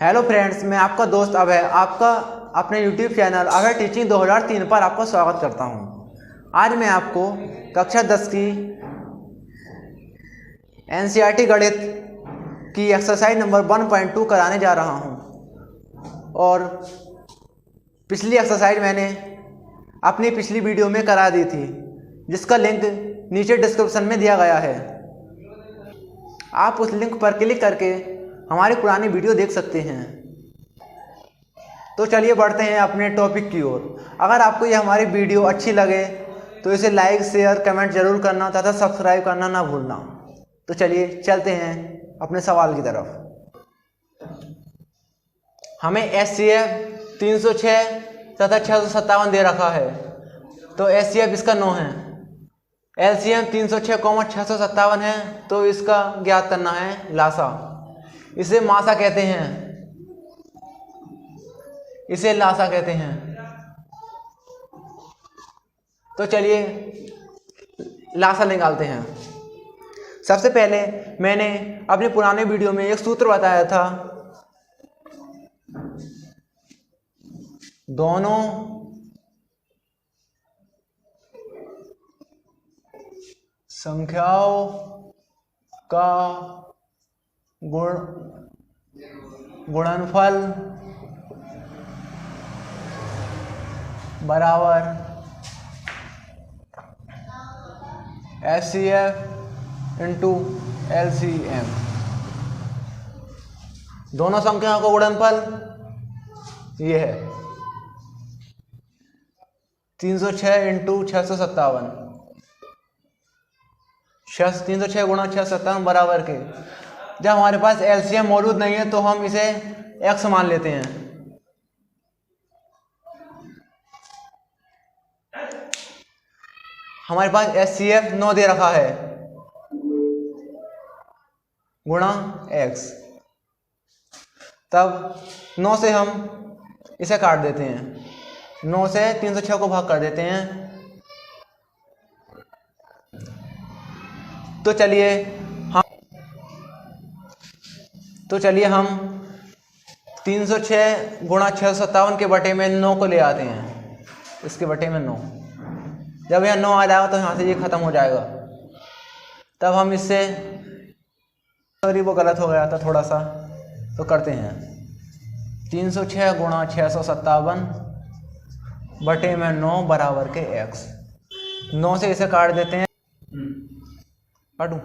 Hello friends, मैं आपका दोस्त अभय आपका अपने यूट्यूब चैनल अभय टीचिंग 2003 पर आपका स्वागत करता हूं। आज मैं आपको कक्षा 10 की एनसीईआरटी गणित की एक्सरसाइज नंबर 1.2 कराने जा रहा हूं। और पिछली एक्सरसाइज मैंने अपनी पिछली वीडियो में करा दी थी, जिसका लिंक नीचे डिस्क्रिप्शन में दिया गया है। आप उस लिंक पर क्लिक करके हमारी पुरानी वीडियो देख सकते हैं। तो चलिए बढ़ते हैं अपने टॉपिक की ओर। अगर आपको ये हमारी वीडियो अच्छी लगे तो इसे लाइक, शेयर, कमेंट जरूर करना तथा सब्सक्राइब करना ना भूलना। तो चलिए चलते हैं अपने सवाल की तरफ। हमें एचसीएफ 306 तथा 657 दे रखा है, तो एचसीएफ इसका 9 है। एलसीएम 306, 657 है, तो इसका ज्ञात करना है लासा। इसे मासा कहते हैं, इसे लासा कहते हैं। तो चलिए लासा निकालते हैं। सबसे पहले मैंने अपने पुराने वीडियो में एक सूत्र बताया था, दोनों संख्याओं का गुणनफल बराबर एचसीएफ इंटू एलसीएम। दोनों संख्याओं का गुणनफल ये है 306 इंटू 657। 306 गुणा 657 बराबर के, जब हमारे पास एलसीएम मौजूद नहीं है तो हम इसे x मान लेते हैं। हमारे पास एचसीएफ 9 दे रखा है गुणा x। तब 9 से हम इसे काट देते हैं। 9 से 306 को भाग कर देते हैं। तो चलिए हम 306 गुणा 657 के बटे में 9 को ले आते हैं। इसके बटे में 9, जब यह 9 आ जाएगा तो यहाँ से ये खत्म हो जाएगा। तब हम इससे, सॉरी वो गलत हो गया था थोड़ा सा, तो करते हैं 306 गुणा 657 बटे में 9 बराबर के x। 9 से इसे काट देते हैं। काटूं?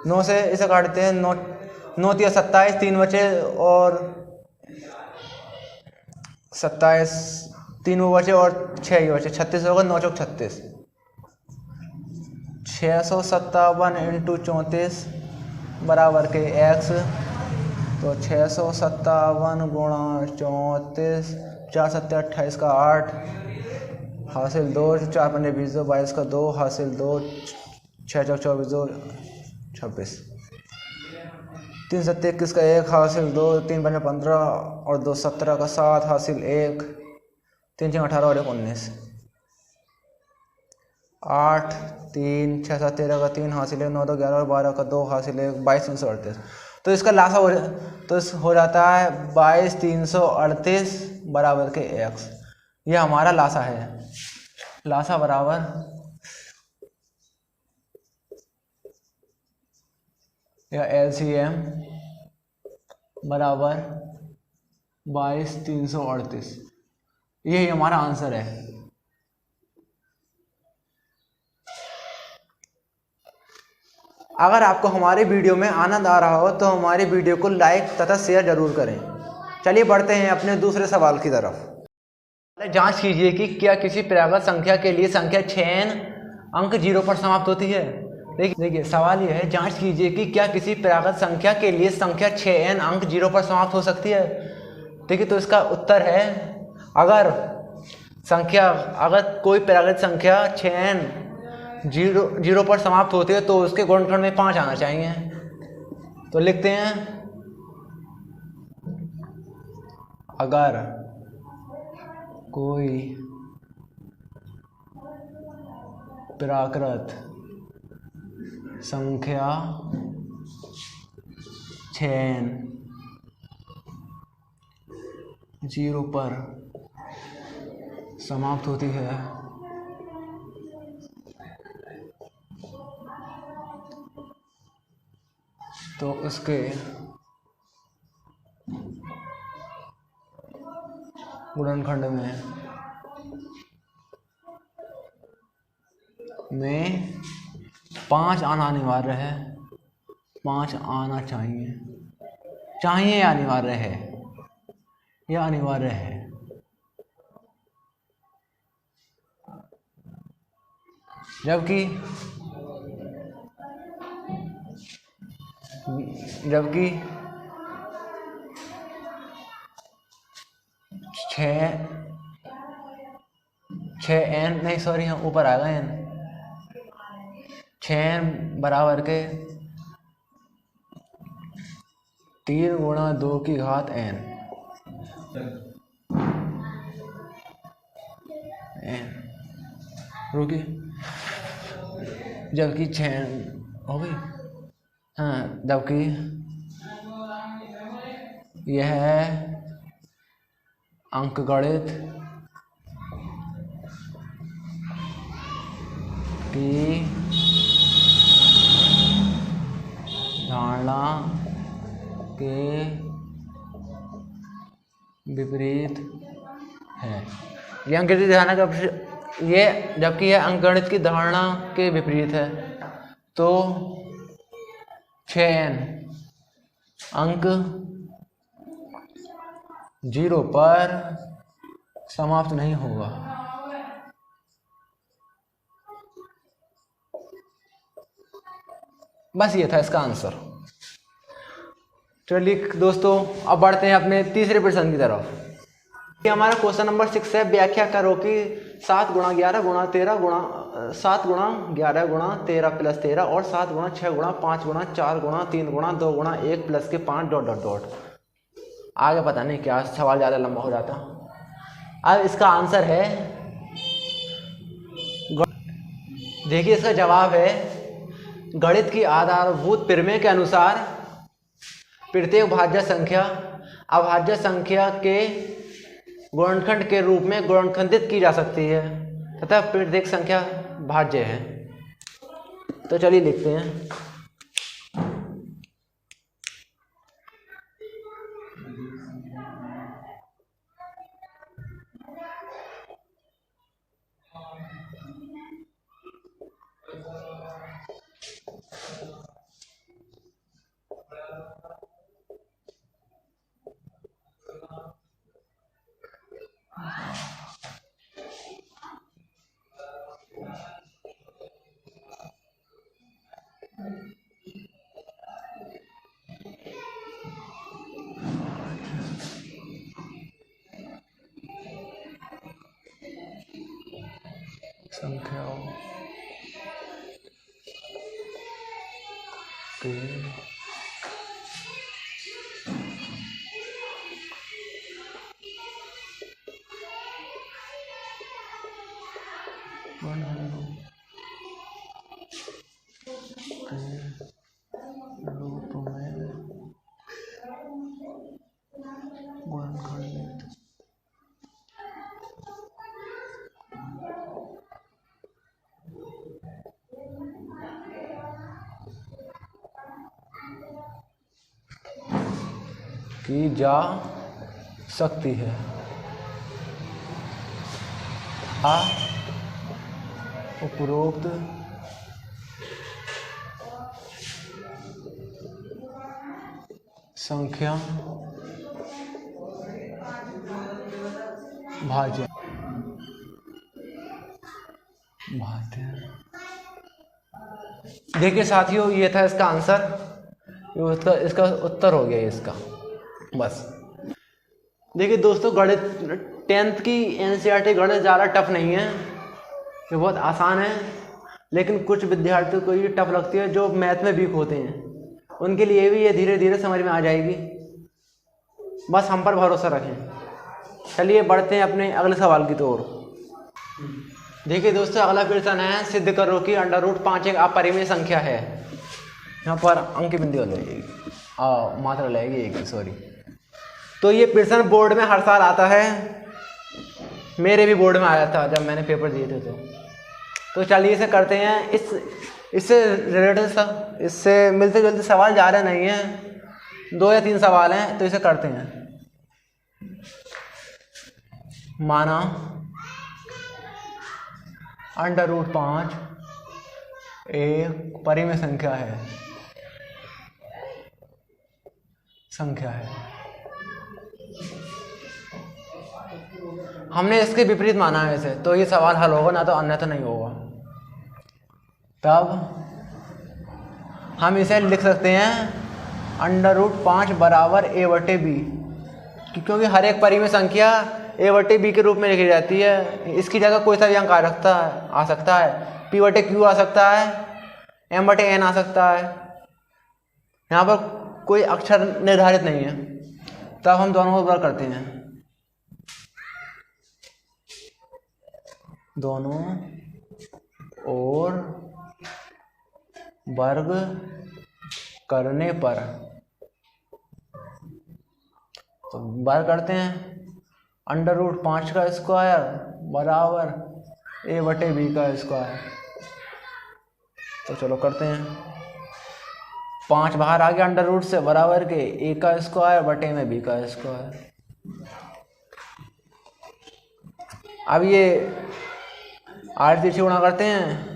9 से इसे काटते हैं। 9 3 27, 3 बचे और 27, 3 वो बचे और 6 ही बचे, 36 होगा। 9 चौक 36। 657 इंटू 34 बराबर के x। तो 657 गुणा 34, 4 7 28 का 8 हासिल 2, 4 5 20 22 का 2 हासिल 2, 6 चौक 24 2 26, 3 7 21 का 1 हासिल 2, 3 5 15 और 2 17 का 7 हासिल 1, 3 6 18 और 1 19, 8 3 6 7 13 का 3 हासिल 1, 9 2 11 और 12 का 2 हासिल 1, 22 338। तो इसका लासा हो जाता है 22 338 बराबर के x। यह हमारा लासा है। लासा बराबर या एलसीएम बराबर 22 338। यही हमारा आंसर है। अगर आपको हमारी वीडियो में आनंद आ रहा हो तो हमारी वीडियो को लाइक तथा शेयर जरूर करें। चलिए बढ़ते हैं अपने दूसरे सवाल की तरफ। जांच कीजिए कि क्या किसी प्राकृत संख्या के लिए संख्या 6n अंक 0 पर समाप्त होती है। देखिए सवाल यह है, जांच कीजिए कि क्या किसी प्राकृत संख्या के लिए संख्या 6n अंक 0 पर समाप्त हो सकती है। देखिए तो इसका उत्तर है, अगर कोई प्राकृत संख्या 6n 0 पर समाप्त होती है तो उसके गुणनफल में 5 आना चाहिए। तो लिखते हैं, अगर कोई प्राकृत संख्या 6n 0 पर समाप्त होती है तो उसके गुणनखंड में 5 आना अनिवार्य है, 5 आना चाहिए या अनिवार्य है, यह अनिवार्य है। जबकि 6n नहीं सॉरी यहाँ ऊपर आएगा n 6n बराबर के 3 गुणा 2 की घात n रुकी, जबकि 6 हो गई। हाँ, जबकि यह अंकगणित की धारणा के विपरीत है। यह अंकगणित धारणा का जबकि यह अंकगणित की धारणा के विपरीत है तो 6n अंक 0 पर समाप्त नहीं होगा। बस ये था इसका आंसर। चलिए दोस्तों, अब बढ़ते हैं अपने तीसरे प्रश्न की तरफ। ये हमारा क्वेश्चन नंबर 6 है। व्याख्या करो कि 7 गुणा 11 गुणा 13 गुणा 7 गुणा 11 गुणा 13 प्लस 13 और 7 गुणा 6 गुणा 5 गुणा 4 गुणा 3 गुणा 2 गुणा 1 प्लस के 5 ... आगे पता नहीं क्या, सवाल ज़्यादा लंबा हो जाता। अब इसका आंसर है, देखिए इसका जवाब है, गणित की आधारभूत प्रमेय के अनुसार प्रत्येक भाज्य संख्या अभाज्य संख्या के गुणनखंड के रूप में गुणनखंडित की जा सकती है तथा प्रत्येक संख्या भाज्य है। तो चलिए लिखते हैं। संख्याओं के रूप में गुणनखंडित की जा सकती है। उपरोक्त संख्या भाज्य देखिए साथियों, ये था इसका आंसर, इसका उत्तर हो गया इसका। बस देखिए दोस्तों, गणित 10th की NCERT गणित ज़्यादा टफ नहीं है, ये बहुत आसान है। लेकिन कुछ विद्यार्थियों को ये टफ लगती है जो मैथ में वीक होते हैं, उनके लिए भी ये धीरे धीरे समझ में आ जाएगी। बस हम पर भरोसा रखें। चलिए बढ़ते हैं अपने अगले सवाल की ओर। देखिए दोस्तों, अगला प्रश्न है, सिद्ध करो कि √5 एक अपरिमेय संख्या है। यहाँ पर अंक की बिंदी हो जाएगी, मात्रा लगेगी एक, सॉरी। तो ये प्रश्न बोर्ड में हर साल आता है, मेरे भी बोर्ड में आया था जब मैंने पेपर दिए थे। तो चलिए इसे करते हैं। इससे रिलेटेड, इससे मिलते जुलते सवाल ज़्यादा नहीं है, 2 या 3 सवाल हैं, तो इसे करते हैं। माना √5 एक परिमेय संख्या है, हमने इसके विपरीत माना है इसे, तो ये सवाल हल होगा, ना तो अन्यथा नहीं होगा। तब हम इसे लिख सकते हैं √5 बराबर a/b, क्योंकि हर एक परिमेय संख्या a/b के रूप में लिखी जाती है। इसकी जगह कोई सा भी अंक आ सकता है, p/q आ सकता है, m/n आ सकता है, यहाँ पर कोई अक्षर निर्धारित नहीं है। तब हम दोनों को वर्ग करते हैं, दोनों और वर्ग करने पर, तो वर्ग करते हैं √5 का स्क्वायर बराबर a/b का स्क्वायर। तो चलो करते हैं। 5 बाहर आ गया √ से, बराबर के a का स्क्वायर बटे में b का स्क्वायर। अब ये 8 तिरछी गुणा करते हैं,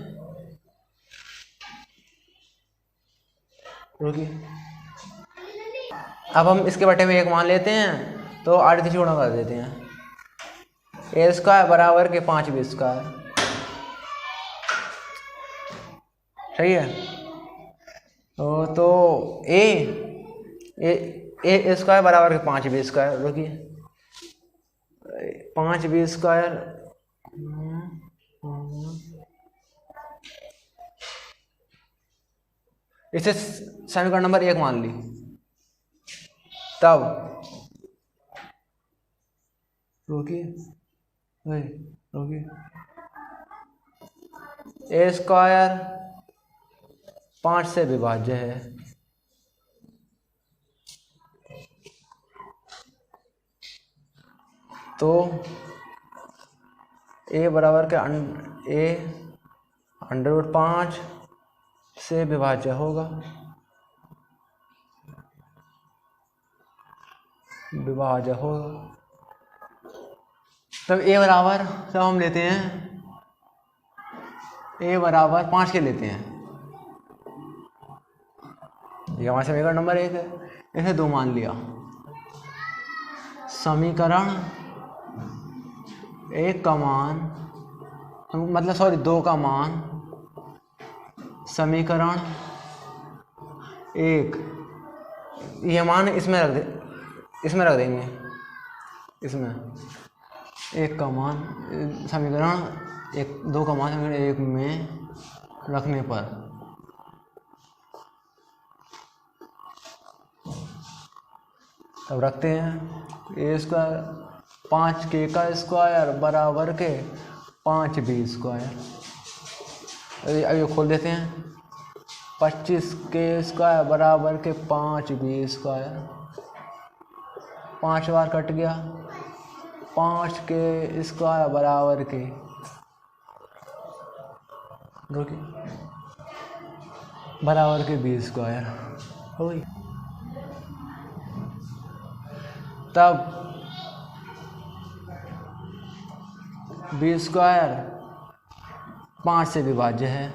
रुकिए। अब हम इसके बटे में 1 मान लेते हैं, तो 8 तिरछी गुणा कर देते हैं। a² बराबर के 5b², सही है। तो a² बराबर के 5b², रुकिए, 5b², इसे समीकरण नंबर 1 मान ली। तब रुकिए, a² 5 से विभाज्य है, तो a बराबर के √5 से विभाज्य होगा, तब a बराबर, जब हम लेते हैं a बराबर 5 के लेते हैं, ये हमारा समीकरण नंबर 1 है, इसे 2 मान लिया। समीकरण 1 का मान, मतलब सॉरी 2 का मान, समीकरण 1, ये मान इसमें रख देंगे, इसमें 1 का मान समीकरण 2 का मान समीकरण 1 में रखने पर तब रखते हैं a² 5k का स्क्वायर बराबर के 5b²। अब ये खोल देते हैं, 25k² बराबर के 5b², 5 बार कट गया, 5k² बराबर के, बराबर के b² हो गई। तब b² 5 से विभाज्य है,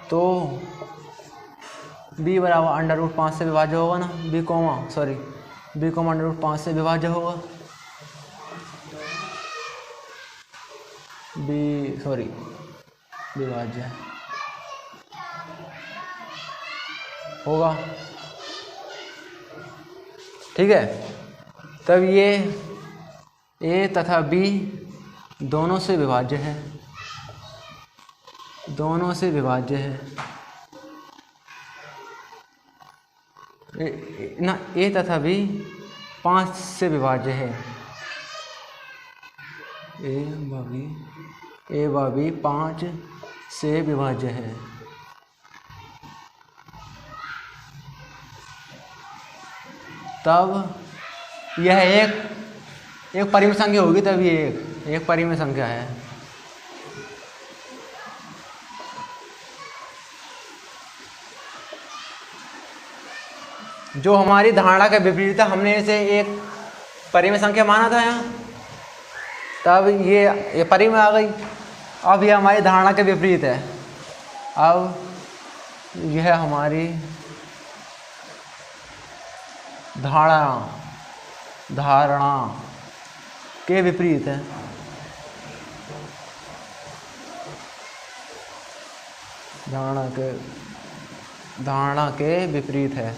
तो b बराबर √5 से विभाज्य होगा ना, b √5 से विभाज्य होगा, विभाज्य होगा, ठीक है। तब ये a तथा b दोनों से विभाज्य है, ना a तथा b 5 से विभाज्य है, a व b ए व बी 5 से विभाज्य है। तब यह एक परिमेय संख्या होगी, तब ये एक परिमेय संख्या है। जो हमारी धारणा के विपरीत है, हमने इसे एक परिमेय संख्या माना था यहाँ, तब ये परिमेय आ गई। अब यह हमारी धारणा के विपरीत है। अब यह हमारी धारणा के विपरीत है। धारणा के विपरीत है।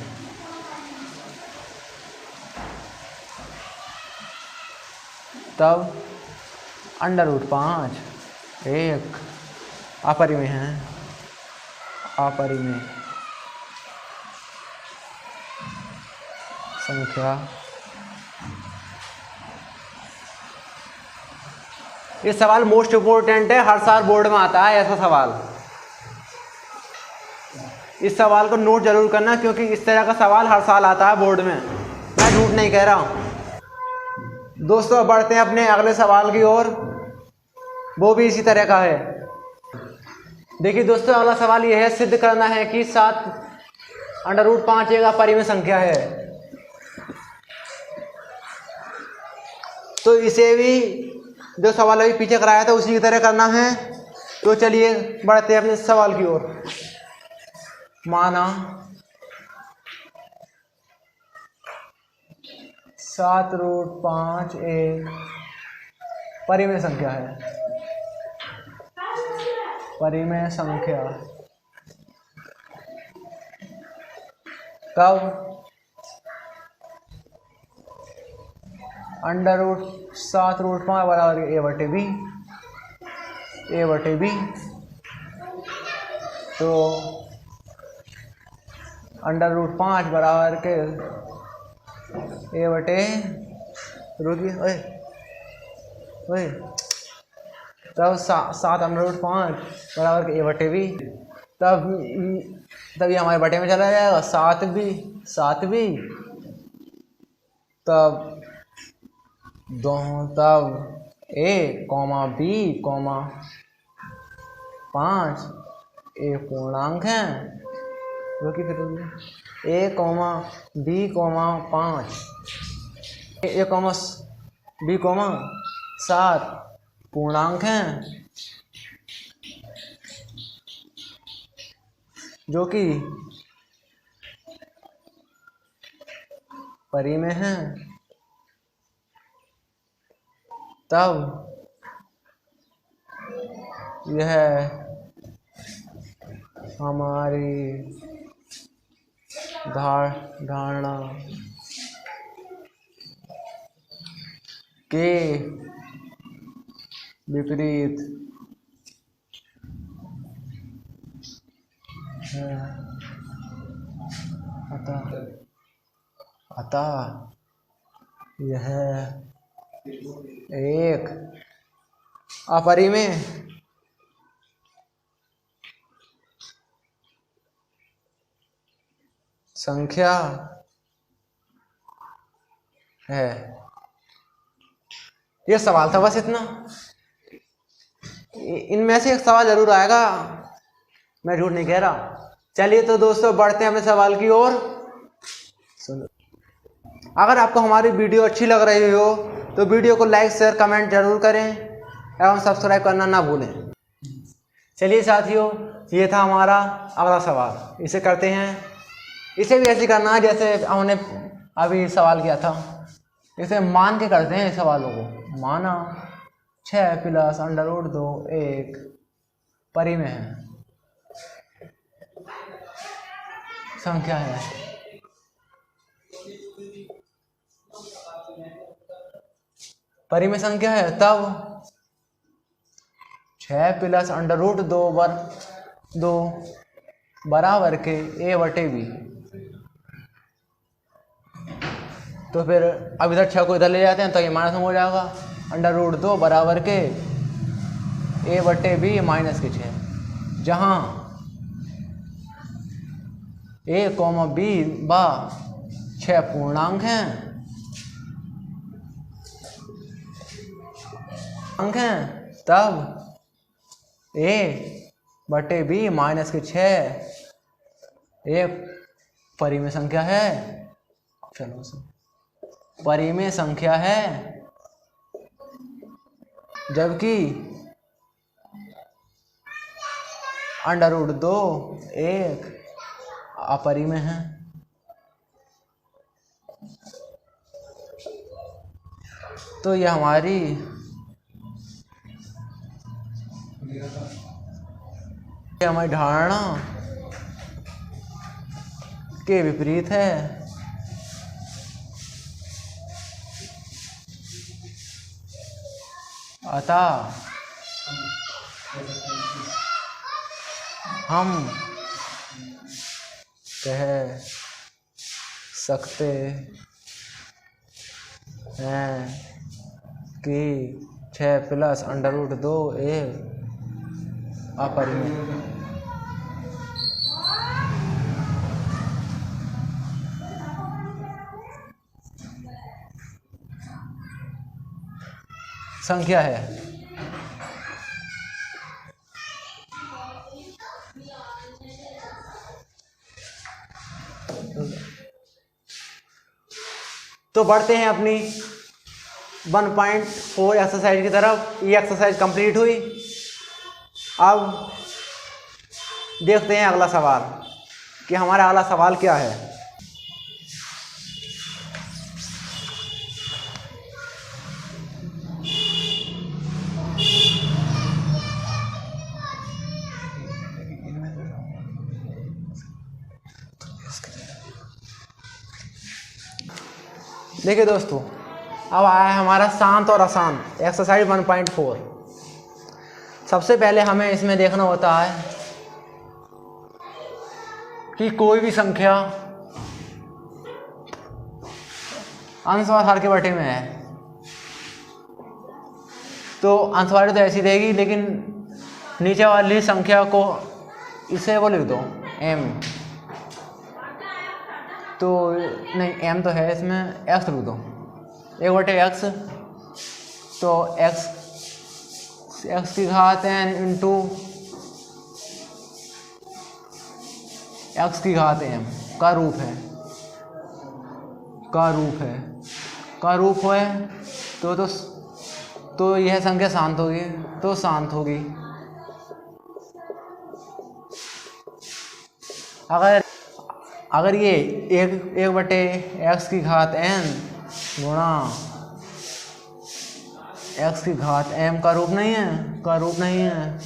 तब √5 एक अपरिमेय है। अपरिमेय संख्या। ये सवाल मोस्ट इम्पोर्टेंट है, हर साल बोर्ड में आता है ऐसा सवाल। इस सवाल को नोट जरूर करना, क्योंकि इस तरह का सवाल हर साल आता है बोर्ड में, मैं झूठ नहीं कह रहा हूँ। दोस्तों, बढ़ते हैं अपने अगले सवाल की ओर, वो भी इसी तरह का है। देखिए दोस्तों, अगला सवाल यह है, सिद्ध करना है कि 7 √5 एक अपरिमेय संख्या है। तो इसे भी जो सवाल अभी पीछे कराया था उसी की तरह करना है। तो चलिए बढ़ते हैं अपने सवाल की ओर। माना 7 √5 एक परिमेय संख्या है। परिमेय संख्या कब √7 √5 बराबर a बटे b। तो √5 बराबर के a बटे, रुकिए ओए, तब 7 √5 बराबर के a बटे b। तब ये हमारे बटे में चला जाएगा, 7b। तब a, b, 5 a पूर्णांक है। रुकिए फिर a, b, 5 a, b, 7 पूर्णांक हैं, जो कि परिमेय हैं। तब यह हमारी धारणा के विपरीत है। अतः यह एक अपरिमेय संख्या है। यह सवाल था, बस इतना। इनमें से एक सवाल जरूर आएगा, मैं झूठ नहीं कह रहा। चलिए तो दोस्तों बढ़ते हैं अपने सवाल की ओर। सुनो, अगर आपको हमारी वीडियो अच्छी लग रही हो तो वीडियो को लाइक शेयर कमेंट जरूर करें एवं सब्सक्राइब करना ना भूलें। चलिए साथियों, ये था हमारा अगला सवाल। इसे करते हैं, इसे भी ऐसे करना है जैसे हमने अभी सवाल किया था। इसे मान के करते हैं इस सवालों को। माना 6 + √2 एक परिमेय है, संख्या है। परिमेय संख्या है, तब 6 + √2 बराबर के a बटे b। तो फिर अब इधर 6 को इधर ले जाते हैं तो ये माइनस में हो जाएगा। √2 बराबर के a/b माइनस के 6, जहाँ a, b व 6 पूर्णांक हैं तब a/b माइनस के 6 एक परिमेय संख्या है। चलो परिमेय संख्या है, जबकि √2 एक अपरिमेय है। तो यह हमारी धारणा के विपरीत है। अतः हम कह सकते हैं कि 6 + √2 एक अपरिमेय संख्या है। तो बढ़ते हैं अपनी 1.4 एक्सरसाइज की तरफ। ये एक्सरसाइज कंप्लीट हुई। अब देखते हैं अगला सवाल कि हमारा अगला सवाल क्या है। देखिए दोस्तों, अब आया है हमारा शांत और आसान एक्सरसाइज 1.4। सबसे पहले हमें इसमें देखना होता है कि कोई भी संख्या अंश और हर के बटे में है, तो अंश वाली तो ऐसी रहेगी, लेकिन नीचे वाली संख्या को इसे वो लिख दो m, तो नहीं m तो है, इसमें x लिख दो 1/x, तो x की घात n इंटू x की घात m का रूप है, तो यह संख्या शांत होगी, तो शांत होगी। अगर ये 1/x की घात n गुणा x की घात m का रूप नहीं है,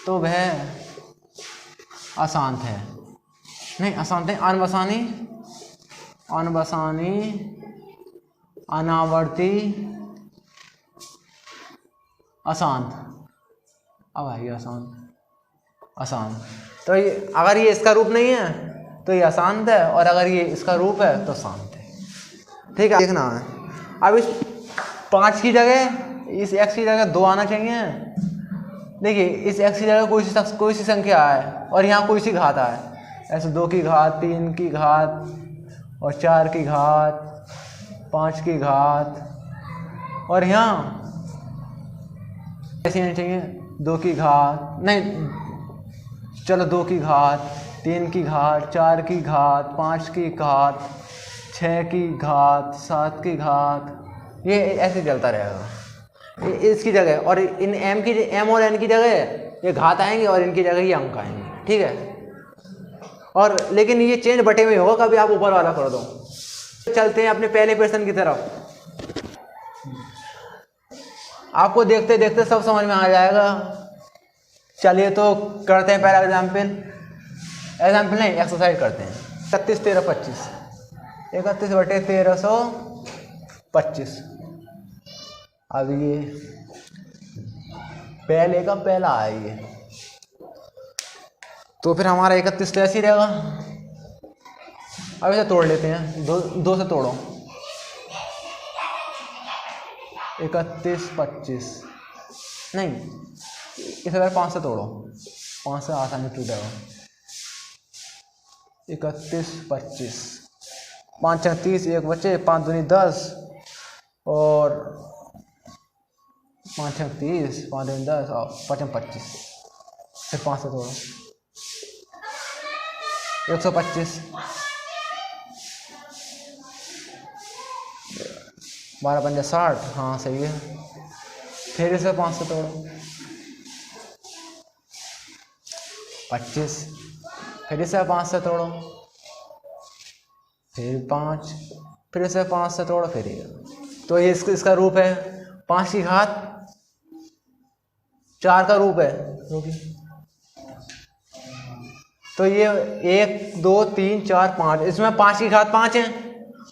तो वह अशांत है। नहीं, अशांत है, अनबसानी अनावर्ती अशांत। अब आइए अशांत। तो ये अगर ये इसका रूप नहीं है तो ये अशांत है, और अगर ये इसका रूप है तो शांत है। ठीक है, देखना है। अब इस 5 की जगह इस x की जगह 2 आना चाहिए। देखिए, इस x की जगह कोई सी संख्या है और यहाँ कोई सी घात है, ऐसे 2 की घात, 3 की घात और 4 की घात, 5 की घात, और यहाँ ऐसे आनी चाहिए 2 की घात, नहीं चलो 2 की घात, 3 की घात, 4 की घात, 5 की घात, 6 की घात, 7 की घात, ये ऐसे चलता रहेगा। इसकी जगह और इन m और n की जगह ये घात आएंगे और इनकी जगह ये अंक आएंगे। ठीक है, और लेकिन ये चेंज बटे में होगा, कभी आप ऊपर वाला कर दो। चलते हैं अपने पहले प्रश्न की तरफ। आपको देखते देखते सब समझ में आ जाएगा। चलिए तो करते हैं पहला एग्जाम्पल नहीं, एक्सरसाइज करते हैं। 31 13 25 31/1325। अब ये पहले का पहला है ये, तो फिर हमारा 31 तो ऐसे ही रहेगा। अब इसे तोड़ लेते हैं, दो से तोड़ो। 31 25 नहीं, इस अगर 5 से तोड़ो, 5 से आसानी टूटेगा। 31 25 5 6 30, एक बचे, 5 दूनी 10 और 5 6 30, 5 दूनी 10 और 5 25, फिर 5 से तोड़ो। 125 12 पंजा 60, हाँ सही है। फिर इसे 5 से तोड़ो। 25, फिर इसे 5 से तोड़ो, फिर 5, फिर इसे 5 से तोड़ो, फिर ये। तो ये इसका रूप है 5 की घात 4 का रूप है। तो ये 1 2 3 4 5, इसमें 5 की घात 5 है,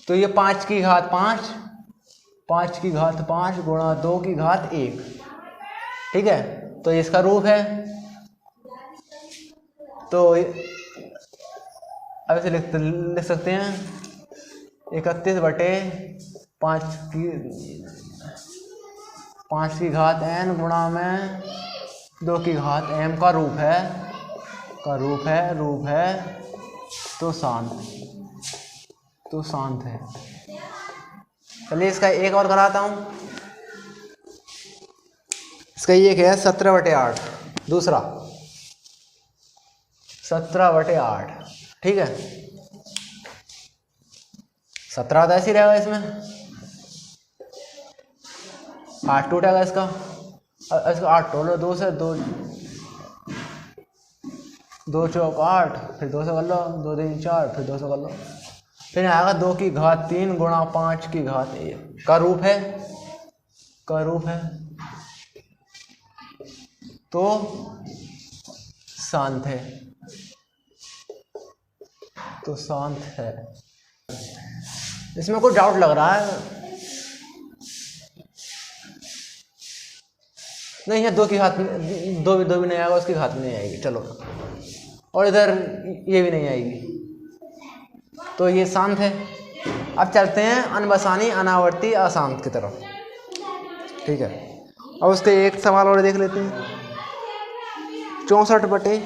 तो ये 5 की घात 5, 5 की घात 5 गुणा 2 की घात 1, ठीक है। तो ये इसका रूप है। तो अब इसे लिख सकते हैं 31 बटे 5 की घात n गुणा में 2 की घात m का रूप है तो शांत है। चलिए इसका एक और कराता हूँ। इसका एक है 17 बटे 8, दूसरा 17 बटे 8, ठीक है। 17 तो ऐसे ही रहेगा, इसमें 8 टूटेगा इसका 8 तोड़ो, 2 से 2 चौक 8, फिर 2 से कर लो, 2 3 4, फिर 2 से कर लो, फिर आएगा 2 की घात 3 गुणा 5 की घात 1 का रूप है तो शांत है। इसमें कोई डाउट लग रहा है? नहीं है, 2 की घात 2 भी नहीं आएगा, उसकी घात भी नहीं आएगी, चलो। और इधर ये भी नहीं आएगी, तो ये शांत है। अब चलते हैं अनबसानी अनावर्ती अशांत की तरफ, ठीक है। अब उसके एक सवाल और देख लेते हैं। 64 बटे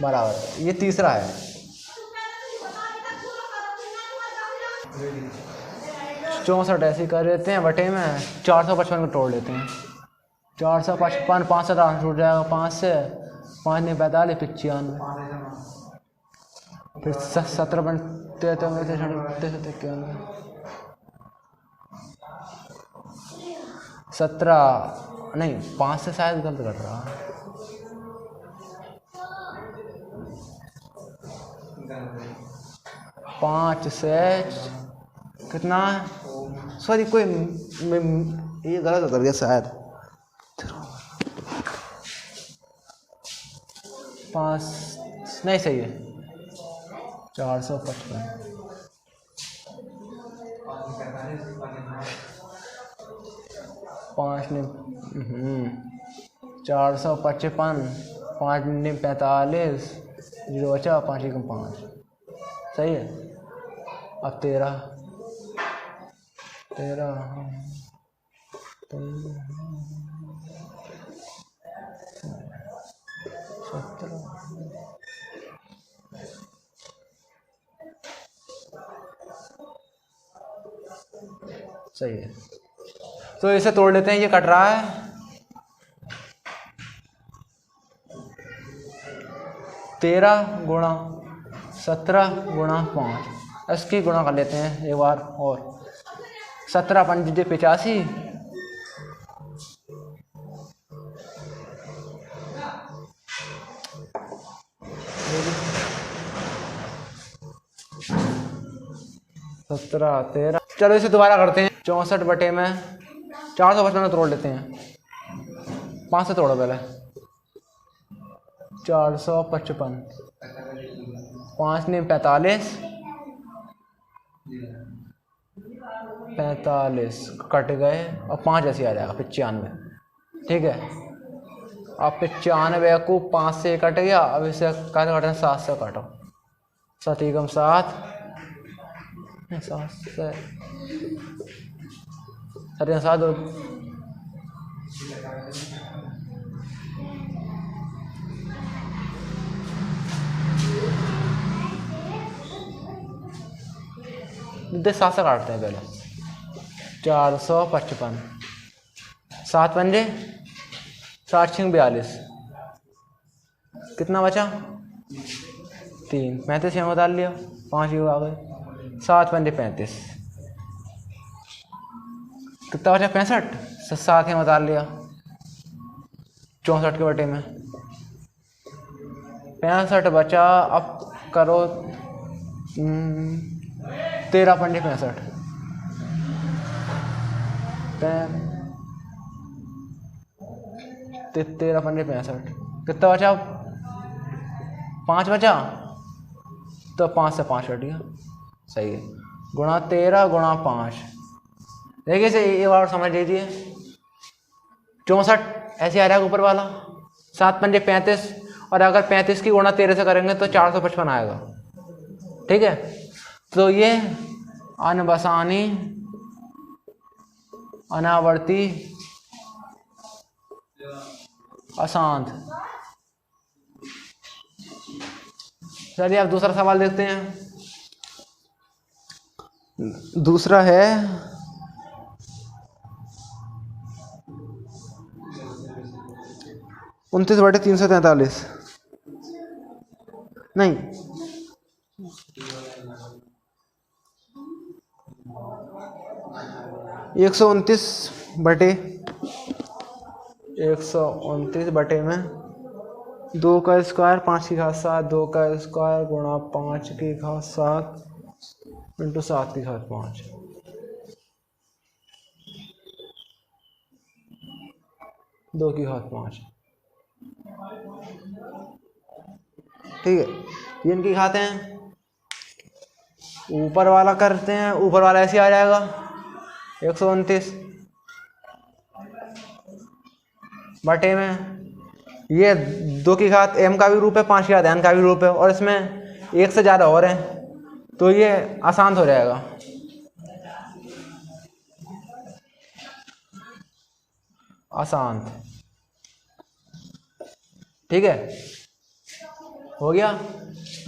बराबर, ये तीसरा है। 64 ऐसे कर लेते हैं, बटे में 455 को तोड़ लेते हैं। 455 5 से टूट जाएगा, 5 से 5 नहीं 45 95, फिर 17 बनते तो 17 नहीं, 5 से शायद गलत कर रहा है। 5 से कितना, सॉरी कोई ये गलत कर गया शायद। 5 नहीं सही है, 455 5 ने 455 5 ने 45 0 बचा, 5 एकम 5, सही है। अब 13 सही है। तो इसे तोड़ लेते हैं, ये कट रहा है। 13 गुणा 17 गुणा 5, इसकी गुणा कर लेते हैं एक बार और। 17 5 85, सत्रह 13, चलो इसे दोबारा करते हैं। 64 बटे में 455 तोड़ लेते हैं, 5 से तोड़ो पहले। 455 5 ने 45 कट गए, और 5 ऐसे आ जाएगा 95, ठीक है। अब 95 को 5 से कट गया, अब इसे काटना 7 से काटो, 7 एकम 7 सात से सर 7 7 से काटते हैं पहले। 455, 7 पंजे 7 6 42, कितना बचा 3, 35 यहाँ डाल लिया, 5 ही आ गए, 7 पंजे 35, कितना बचा 65, 7 यहाँ डाल लिया 64 के बटे में 65 बचा। अब करो 13 पंजे 65, 13 पंजे 65, कितना बचा 5 बचा, तो 5 से 5 कट गया, सही है। गुणा 13 गुणा 5, देखिए इसे ये बार समझ लीजिए। 64 ऐसे आ रहा है ऊपर वाला, 7 पंजे 35, और अगर 35 की गुणा 13 से करेंगे तो 455 आएगा, ठीक है। तो ये अनबसानी अनावर्ती अशांत। चलिए अब दूसरा सवाल देखते हैं। दूसरा है 29/343, नहीं 129 बटे में 2 का स्क्वायर 5 की घात 7, 2 का स्क्वायर गुणा 5 की घात 7 इंटू 7 की घात 5, दो की घात 5, ठीक है। ये इनकी घात हैं। ऊपर वाला करते हैं, ऊपर वाला ऐसे आ जाएगा 129 बटे में ये 2 की घात m का भी रूप है, 5 की घात n का भी रूप है, और इसमें 1 से ज़्यादा और हैं, तो ये आसान हो जाएगा। आसान, ठीक है, हो गया।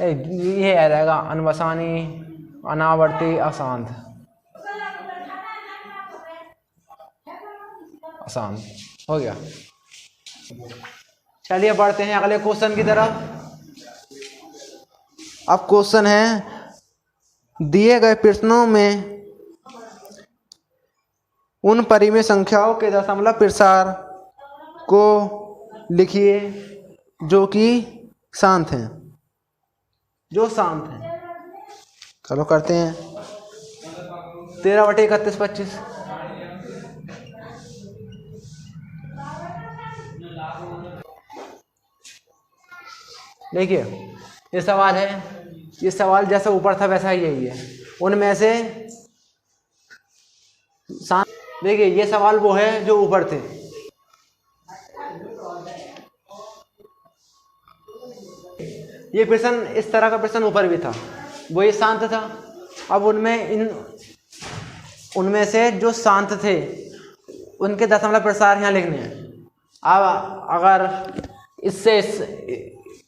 ये आ जाएगा अनबसानी अनावर्ती अशांत, आसान हो गया। चलिए बढ़ते हैं अगले क्वेश्चन की तरफ। अब क्वेश्चन है, दिए गए प्रश्नों में उन परिमेय संख्याओं के दशमलव प्रसार को लिखिए जो कि शांत हैं, जो शांत हैं। चलो करते हैं। 13/31 25, देखिए ये सवाल है, ये सवाल जैसा ऊपर था वैसा ही यही है। उनमें से देखिए ये सवाल वो है जो ऊपर थे, ये प्रश्न इस तरह का प्रश्न ऊपर भी था, वो ये शांत था। अब उनमें से जो शांत थे उनके दशमलव प्रसार यहाँ लिखने हैं। अब अगर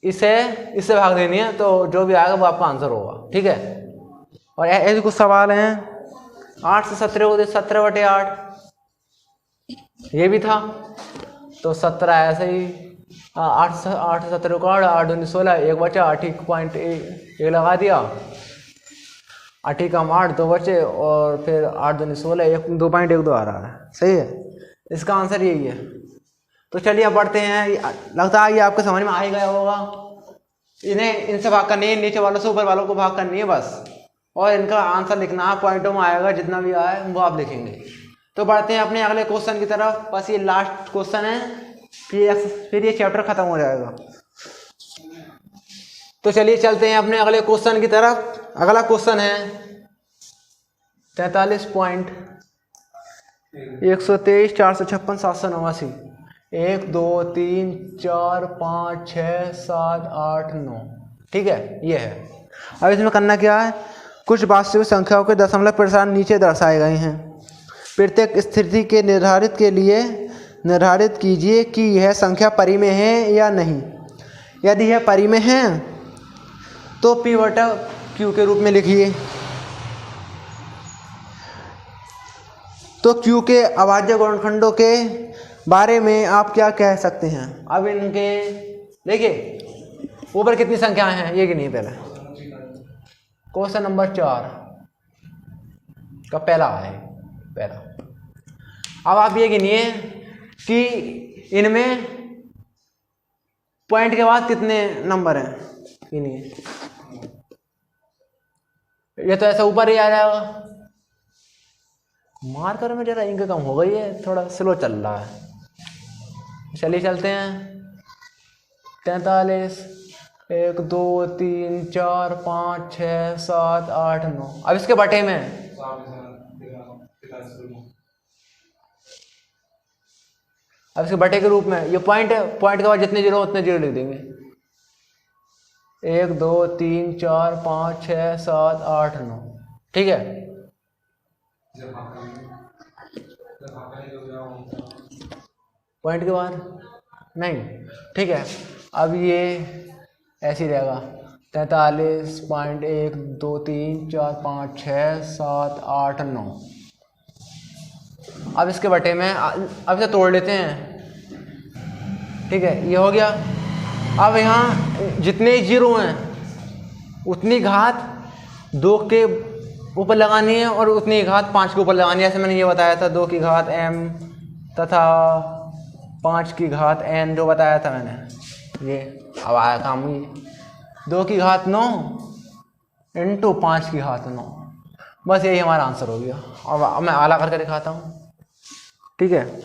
इससे भाग देनी है तो जो भी आएगा वो आपका आंसर होगा, ठीक है। और ऐसे कुछ सवाल हैं। 8 से 17 को 17/8 ये भी था, तो 17 ऐसे ही 8 से 17 को 8 दूनी 16, 1 बचा, 8.1 लगा दिया, 8 कम 8 2 बचे, और फिर 8 दूनी 16, 2.12 आ रहा है, सही है। इसका आंसर यही है। तो चलिए अब बढ़ते हैं। लगता है ये आपको समझ में आ ही गया होगा। इन्हें इनसे भाग करनी है, नीचे वालों से ऊपर वालों को भाग करनी है बस, और इनका आंसर लिखना है, पॉइंटों में आएगा, जितना भी आए वो आप लिखेंगे। तो बढ़ते हैं अपने अगले क्वेश्चन की तरफ। बस ये लास्ट क्वेश्चन है, फिर ये चैप्टर खत्म हो जाएगा। तो चलिए चलते हैं अपने अगले क्वेश्चन की तरफ। अगला क्वेश्चन है 43.123 456 789, 1 2 3 4 5 6 7 8 9, ठीक है, ये है। अब इसमें करना क्या है, कुछ वास्तविक संख्याओं के दशमलव प्रसारण नीचे दर्शाए गए हैं। प्रत्येक स्थिति के निर्धारित के लिए निर्धारित कीजिए कि यह संख्या परिमेय है या नहीं। यदि यह परिमेय है तो P/Q के रूप में लिखिए। तो Q के अभाज्य गुणनखंडों के बारे में आप क्या कह सकते हैं? अब इनके देखिए ऊपर कितनी संख्याएं हैं ये गिनिए पहले। क्वेश्चन नंबर 4 का पहला है पहला। अब आप ये गिनिए कि इनमें पॉइंट के बाद कितने नंबर हैं, गिनिए। ये तो ऐसा ऊपर ही आ जाएगा। मार्कर में जरा इंक कम हो गई है, थोड़ा स्लो चल रहा है। चलिए चलते हैं। 43 1 2 3 4 5 6 7 8 9। अब इसके बटे में अब इसके बटे के रूप में ये पॉइंट है, पॉइंट के बाद जितने जीरो उतने जीरो लिख देंगे। 1 2 3 4 5 6 7 8 9। ठीक है। पॉइंट के बाद नहीं, ठीक है। अब ये ऐसे ही रहेगा 43.1 2 3 4 5 6 7 8 9। अब इसके बटे में अब इसे तोड़ लेते हैं। ठीक है, ये हो गया। अब यहाँ जितने जीरो हैं उतनी घात 2 के ऊपर लगानी है और उतनी घात 5 के ऊपर लगानी है। ऐसे मैंने ये बताया था 2 की घात m तथा 5 की घात n जो बताया था मैंने। ये अब आया काम ही 2 की घात 9 इंटू 5 की घात 9। बस यही हमारा आंसर हो गया। अब मैं आला करके दिखाता हूँ। ठीक है,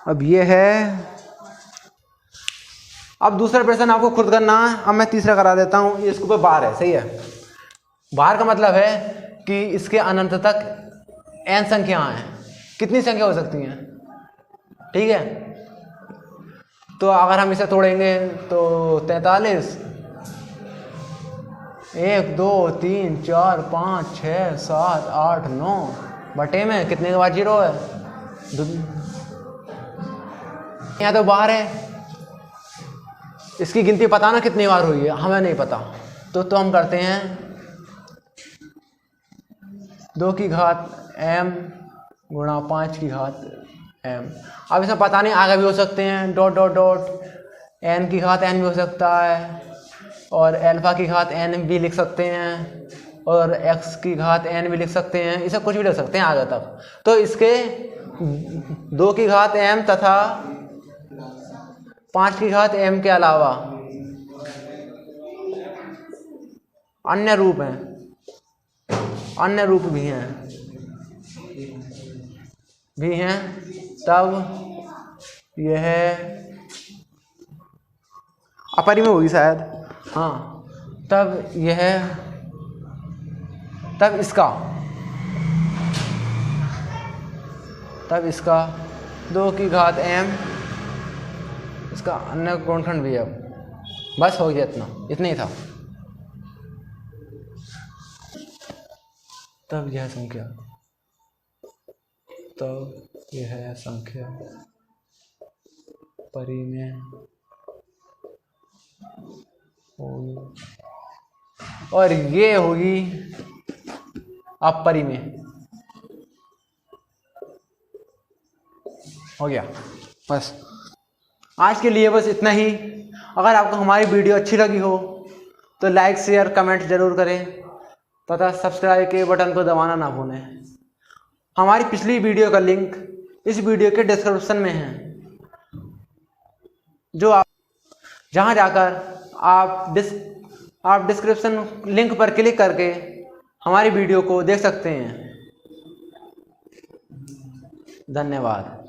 अब ये है। अब दूसरा प्रश्न आपको खुद करना है। अब मैं तीसरा करा देता हूँ। ये इसके ऊपर बार है, सही है। बार का मतलब है कि इसके अनंत तक n संख्याएं हैं। कितनी संख्या हो सकती हैं? ठीक है, तो अगर हम इसे तोड़ेंगे तो 43 1 2 3 4 5 6 7 8 9 बटे में कितने के बाद जीरो है? यहाँ तो बाहर है, इसकी गिनती पता ना कितनी बार हुई है, हमें नहीं पता। तो हम करते हैं 2 की घात m गुणा 5 की घात m। अब इसमें पता नहीं, आगे भी हो सकते हैं डॉट डॉट डॉट, n की घात n भी हो सकता है और अल्फा की घात n भी लिख सकते हैं और x की घात n भी लिख सकते हैं। इसे कुछ भी लिख सकते हैं आगे तक। तो इसके 2 की घात m तथा 5 की घात m के अलावा अन्य रूप हैं, अन्य रूप भी हैं। तब यह अपरिमेय होगी शायद। हाँ, तब इसका 2 की घात m इसका अन्य गुणनखंड भी है। बस हो गया, इतना ही था। तब यह संख्या परिमेय होगी और ये होगी अपरिमेय। हो गया। बस आज के लिए बस इतना ही। अगर आपको हमारी वीडियो अच्छी लगी हो तो लाइक शेयर कमेंट जरूर करें तथा सब्सक्राइब के बटन को दबाना ना भूलें। हमारी पिछली वीडियो का लिंक इस वीडियो के डिस्क्रिप्शन में है, जहां जाकर आप डिस्क्रिप्शन लिंक पर क्लिक करके हमारी वीडियो को देख सकते हैं। धन्यवाद।